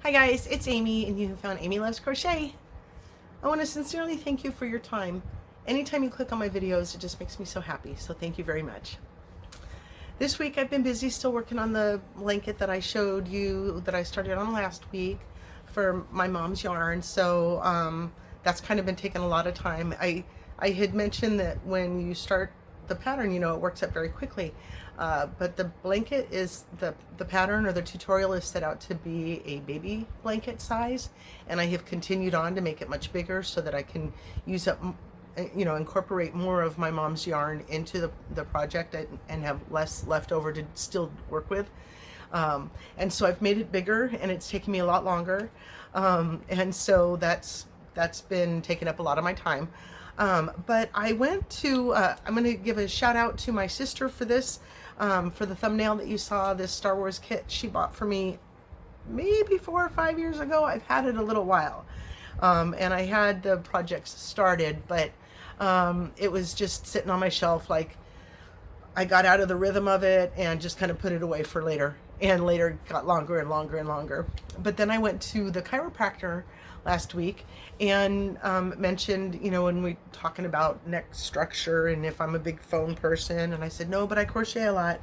Hi guys, it's Amy and you have found Amy Loves Crochet. I want to sincerely thank you for your time. Anytime you click on my videos, it just makes me so happy, so thank you very much. This week I've been busy still working on the blanket that I showed you that I started on last week for my mom's yarn, so that's kind of been taking a lot of time. I had mentioned that when you start the pattern, you know, it works up very quickly. But the blanket is the pattern or the tutorial is set out to be a baby blanket size, and I have continued on to make it much bigger so that I can use up, you know, incorporate more of my mom's yarn into the project and have less left over to still work with. And so I've made it bigger and it's taken me a lot longer. And so that's been taking up a lot of my time. But I went to, I'm going to give a shout out to my sister for this, for the thumbnail that you saw, this Star Wars kit she bought for me maybe 4 or 5 years ago. I've had it a little while. And I had the projects started, but it was just sitting on my shelf. Like, I got out of the rhythm of it and just kind of put it away for later. And later got longer and longer and longer. But then I went to the chiropractor last week and mentioned, you know, when we talking about neck structure and if I'm a big phone person, and I said no, but I crochet a lot.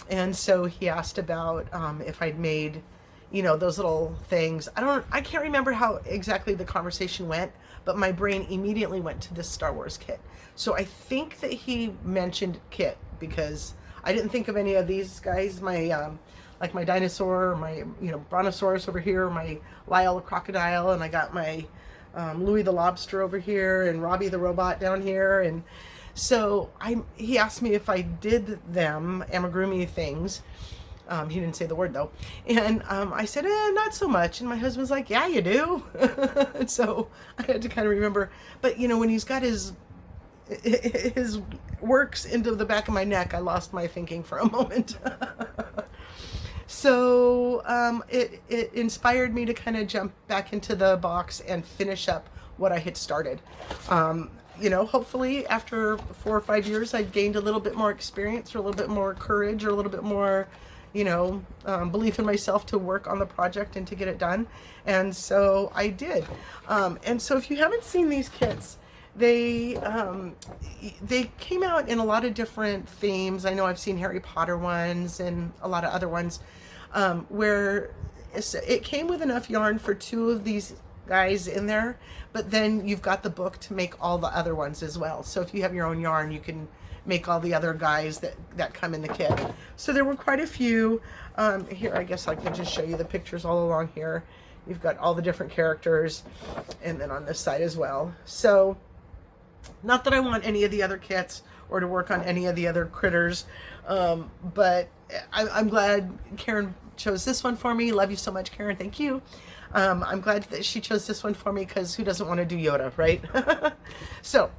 And so he asked about if I'd made, you know, those little things. I can't remember how exactly the conversation went, but my brain immediately went to this Star Wars kit. So I think that he mentioned kit because I didn't think of any of these guys. My like my dinosaur, my, you know, brontosaurus over here, my Lyle the crocodile, and I got my Louis the lobster over here, and Robbie the robot down here. And so he asked me if I did them amigurumi things. He didn't say the word though. And I said, not so much. And my husband's like, yeah, you do. And so I had to kind of remember. But, you know, when he's got his works into the back of my neck, I lost my thinking for a moment. So it inspired me to kind of jump back into the box and finish up what I had started. You know, hopefully after 4 or 5 years, I'd gained a little bit more experience or a little bit more courage or a little bit more, you know, belief in myself to work on the project and to get it done. And so I did. And so if you haven't seen these kits, they came out in a lot of different themes. I know I've seen Harry Potter ones and a lot of other ones where it came with enough yarn for 2 of these guys in there, but then you've got the book to make all the other ones as well. So if you have your own yarn, you can make all the other guys that come in the kit. So there were quite a few. Here, I guess I can just show you the pictures all along here. You've got all the different characters, and then on this side as well. So not that I want any of the other kits or to work on any of the other critters, but I'm glad Karen chose this one for me. Love you so much, Karen. Thank you. I'm glad that she chose this one for me because who doesn't want to do Yoda, right? So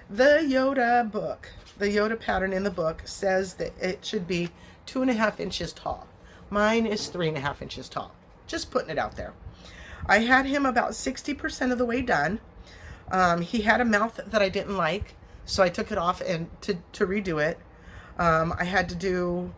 the Yoda book, the Yoda pattern in the book says that it should be 2.5 inches tall. Mine is 3.5 inches tall. Just putting it out there. I had him about 60% of the way done. He had a mouth that I didn't like, so I took it off and to redo it. I had to do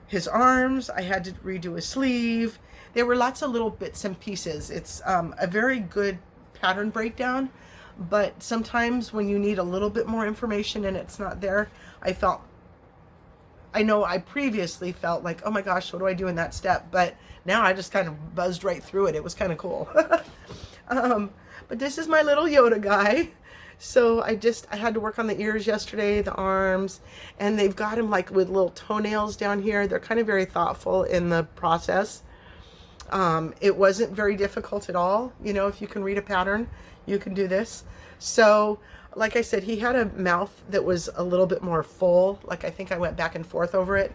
his arms. I had to redo his sleeve. There were lots of little bits and pieces. It's a very good pattern breakdown, but sometimes when you need a little bit more information and it's not there, I know I previously felt like, oh my gosh, what do I do in that step? But now I just kind of buzzed right through it. It was kind of cool. But this is my little Yoda guy. So I had to work on the ears yesterday, the arms, and they've got him like with little toenails down here. They're kind of very thoughtful in the process. It wasn't very difficult at all. You know, if you can read a pattern, you can do this. So like I said, he had a mouth that was a little bit more full. Like I think I went back and forth over it,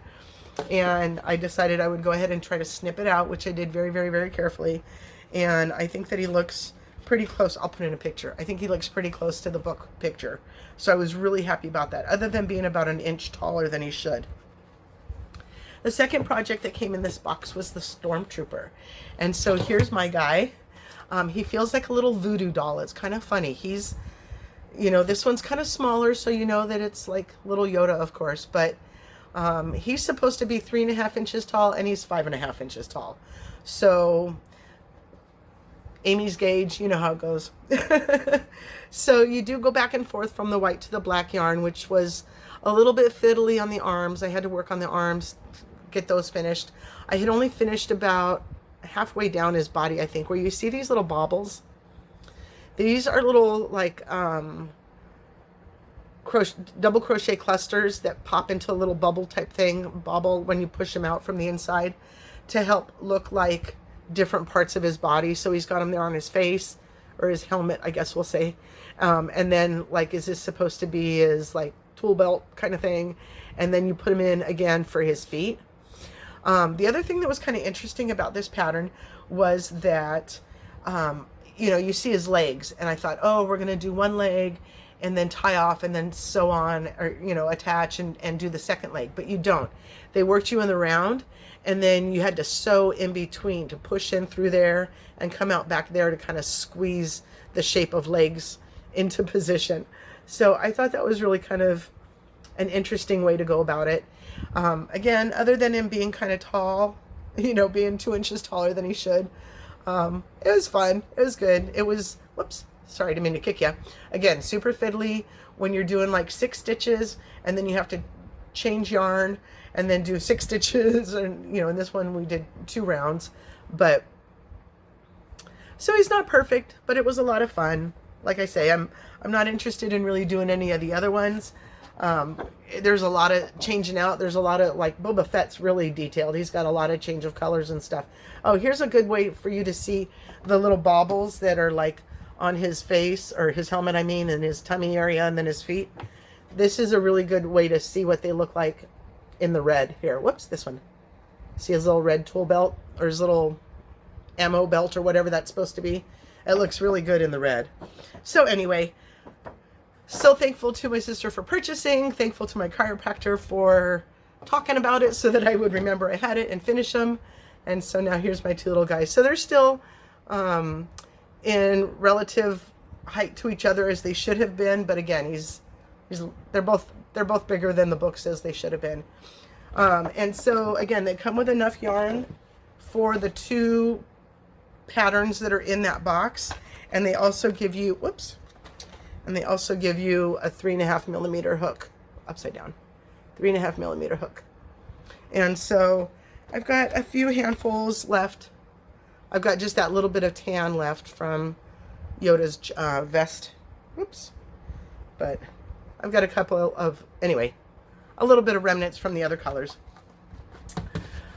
and I decided I would go ahead and try to snip it out, which I did very, very, very carefully. And I think that he looks pretty close. I'll put in a picture. I think he looks pretty close to the book picture. So I was really happy about that, other than being about 1 inch taller than he should. The second project that came in this box was the Stormtrooper. And so here's my guy. He feels like a little voodoo doll. It's kind of funny. He's, you know, this one's kind of smaller, so you know that it's like little Yoda, of course, but he's supposed to be 3.5 inches tall, and he's 5.5 inches tall. So Amy's gauge, you know how it goes. So you do go back and forth from the white to the black yarn, which was a little bit fiddly on the arms. I had to work on the arms, get those finished. I had only finished about halfway down his body, I think, where you see these little baubles. These are little like double crochet clusters that pop into a little bubble type thing, bobble when you push them out from the inside to help look like different parts of his body. So he's got them there on his face, or his helmet, I guess we'll say. And then like, is this supposed to be his like tool belt kind of thing? And then you put him in again for his feet. The other thing that was kind of interesting about this pattern was that, you know, you see his legs, and I thought, oh, we're going to do one leg and then tie off and then sew on, or, you know, attach and do the second leg, but you don't. They worked you in the round, and then you had to sew in between to push in through there and come out back there to kind of squeeze the shape of legs into position. So I thought that was really kind of an interesting way to go about it. Again, other than him being kind of tall, you know, being 2 inches taller than he should, it was fun. It was good. It was, whoops, sorry, didn't mean to kick you. Again, super fiddly when you're doing like 6 stitches and then you have to change yarn and then do 6 stitches. And, you know, in this one we did 2 rounds, but so he's not perfect, but it was a lot of fun. Like I say, I'm not interested in really doing any of the other ones. There's a lot of changing out. There's a lot of, like, Boba Fett's really detailed. He's got a lot of change of colors and stuff. Oh, here's a good way for you to see the little baubles that are like on his face, or his helmet, I mean, and his tummy area, and then his feet. This is a really good way to see what they look like in the red. Here, whoops, this one. See his little red tool belt, or his little ammo belt, or whatever that's supposed to be. It looks really good in the red. So anyway, so thankful to my sister for purchasing, thankful to my chiropractor for talking about it so that I would remember I had it and finish them. And so now here's my 2 little guys. So they're still in relative height to each other as they should have been, but again, they're both bigger than the book says they should have been. And so again, they come with enough yarn for the 2 patterns that are in that box, and they also give you, whoops, and they also give you a 3.5 millimeter hook, upside down, 3.5 millimeter hook. And so I've got a few handfuls left. I've got just that little bit of tan left from Yoda's vest. Oops. But I've got a couple of, anyway, a little bit of remnants from the other colors.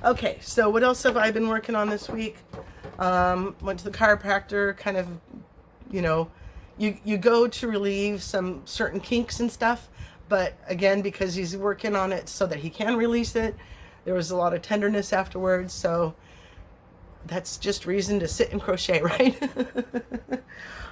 Okay, so what else have I been working on this week? Went to the chiropractor, kind of, you know, you go to relieve some certain kinks and stuff, but again, because he's working on it so that he can release it, there was a lot of tenderness afterwards, so that's just reason to sit and crochet, right?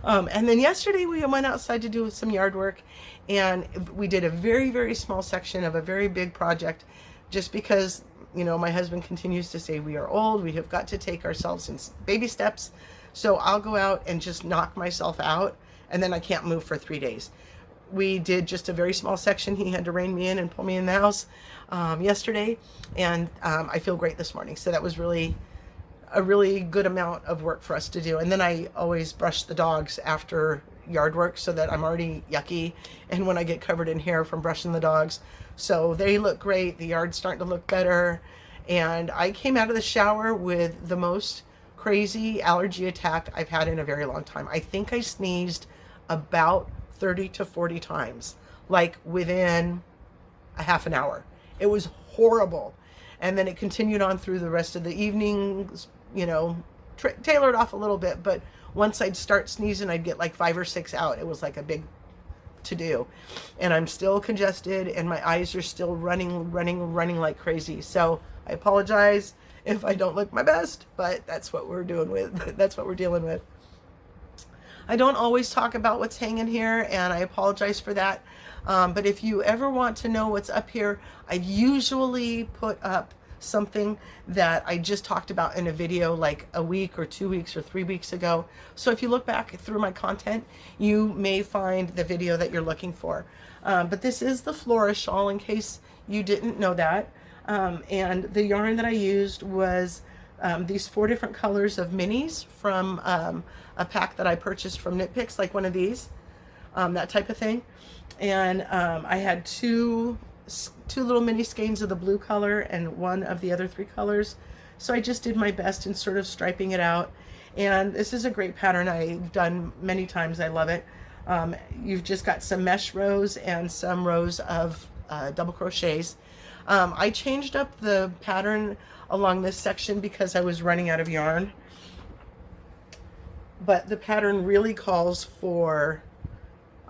And then yesterday we went outside to do some yard work, and we did a very, very small section of a very big project, just because, you know, my husband continues to say we are old, we have got to take ourselves in baby steps. So I'll go out and just knock myself out, and then I can't move for 3 days. We did just a very small section. He had to rein me in and pull me in the house yesterday, and I feel great this morning. So that was really a really good amount of work for us to do. And then I always brush the dogs after yard work so that I'm already yucky, and when I get covered in hair from brushing the dogs. So they look great. The yard's starting to look better. And I came out of the shower with the most crazy allergy attack I've had in a very long time. I think I sneezed about 30 to 40 times, like within a half an hour. It was horrible. And then it continued on through the rest of the evenings, you know, tailored off a little bit, but once I'd start sneezing, I'd get like 5 or 6 out. It was like a big to do, and I'm still congested, and my eyes are still running like crazy. So I apologize if I don't look my best, but that's what we're dealing with. I don't always talk about what's hanging here, and I apologize for that. But if you ever want to know what's up here, I usually put up something that I just talked about in a video like a week or 2 weeks or 3 weeks ago. So if you look back through my content, you may find the video that you're looking for. But this is the Flora shawl, in case you didn't know that. And the yarn that I used was these 4 different colors of minis from a pack that I purchased from Knit Picks, like one of these, that type of thing. And I had two little mini skeins of the blue color and one of the other 3 colors. So I just did my best in sort of striping it out. And this is a great pattern I've done many times. I love it. You've just got some mesh rows and some rows of double crochets. I changed up the pattern along this section because I was running out of yarn. But the pattern really calls for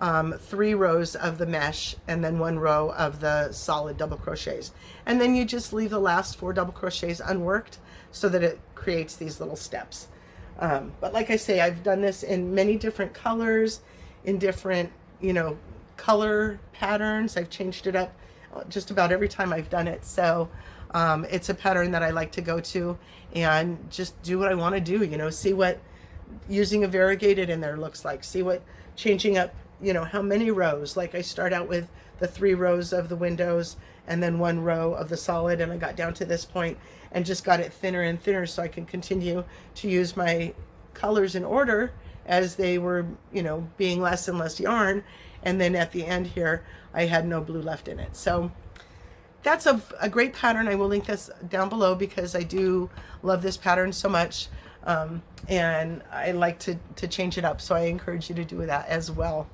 3 rows of the mesh and then 1 row of the solid double crochets. And then you just leave the last 4 double crochets unworked so that it creates these little steps. But like I say, I've done this in many different colors, in different, color patterns. I've changed it up just about every time I've done it. So it's a pattern that I like to go to and just do what I want to do, see what using a variegated in there looks like, see what changing up, how many rows. Like I start out with the 3 rows of the windows and then 1 row of the solid, and I got down to this point and just got it thinner and thinner so I can continue to use my colors in order as they were, being less and less yarn. And then at the end here, I had no blue left in it. So that's a great pattern. I will link this down below because I do love this pattern so much. And I like to change it up. So I encourage you to do that as well.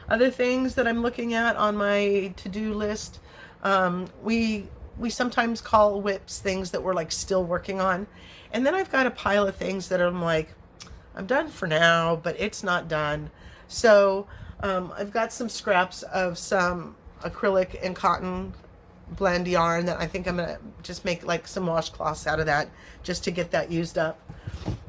Other things that I'm looking at on my to-do list, we sometimes call whips things that we're like still working on. And then I've got a pile of things that I'm like, I'm done for now, but it's not done. So I've got some scraps of some acrylic and cotton blend yarn that I think I'm gonna just make like some washcloths out of that just to get that used up.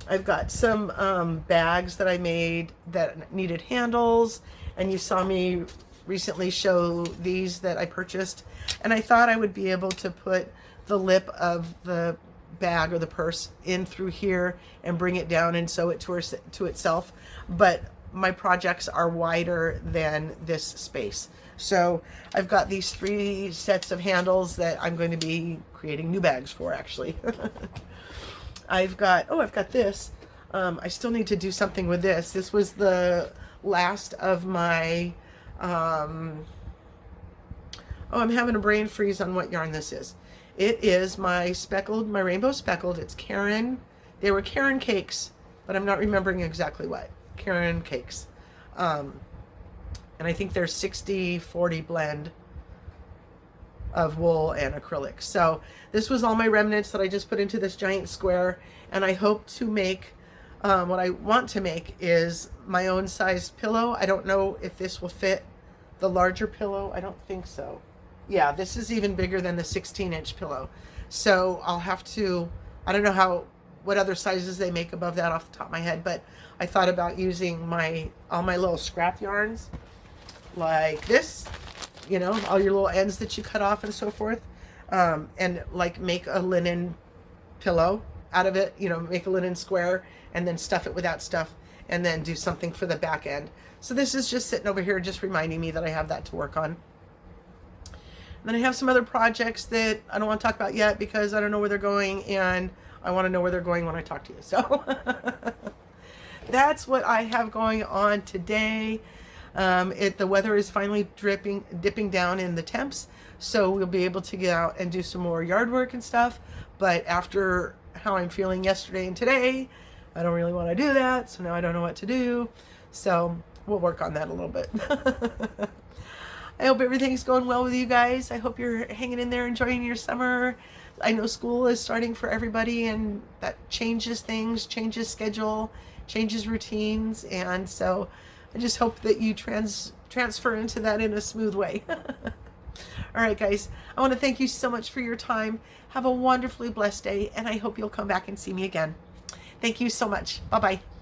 I've got some bags that I made that needed handles, and you saw me recently show these that I purchased, and I thought I would be able to put the lip of the bag or the purse in through here and bring it down and sew it to itself, but my projects are wider than this space. So I've got these 3 sets of handles that I'm going to be creating new bags for, actually. I've got this. I still need to do something with this. This was the last of my, I'm having a brain freeze on what yarn this is. It is my rainbow speckled. It's Karen. They were Karen cakes, but I'm not remembering exactly what. Karen cakes. And I think they're 60-40 blend of wool and acrylic. So this was all my remnants that I just put into this giant square, and I hope to make, what I want to make is my own sized pillow. I don't know if this will fit the larger pillow. I don't think so. Yeah, this is even bigger than the 16-inch pillow. So I'll have to, I don't know what other sizes they make above that off the top of my head, but I thought about using all my little scrap yarns like this, all your little ends that you cut off and so forth, and like make a linen pillow out of it, make a linen square and then stuff it with that stuff and then do something for the back end. So this is just sitting over here just reminding me that I have that to work on. And then I have some other projects that I don't want to talk about yet because I don't know where they're going, and I want to know where they're going when I talk to you. So that's what I have going on today. The weather is finally dipping down in the temps, so we'll be able to get out and do some more yard work and stuff. But after how I'm feeling yesterday and today, I don't really want to do that, so now I don't know what to do. So we'll work on that a little bit. I hope everything's going well with you guys. I hope you're hanging in there, enjoying your summer. I know school is starting for everybody, and that changes things, changes schedule, changes routines, and so I just hope that you transfer into that in a smooth way. All right, guys, I want to thank you so much for your time. Have a wonderfully blessed day, and I hope you'll come back and see me again. Thank you so much. Bye-bye.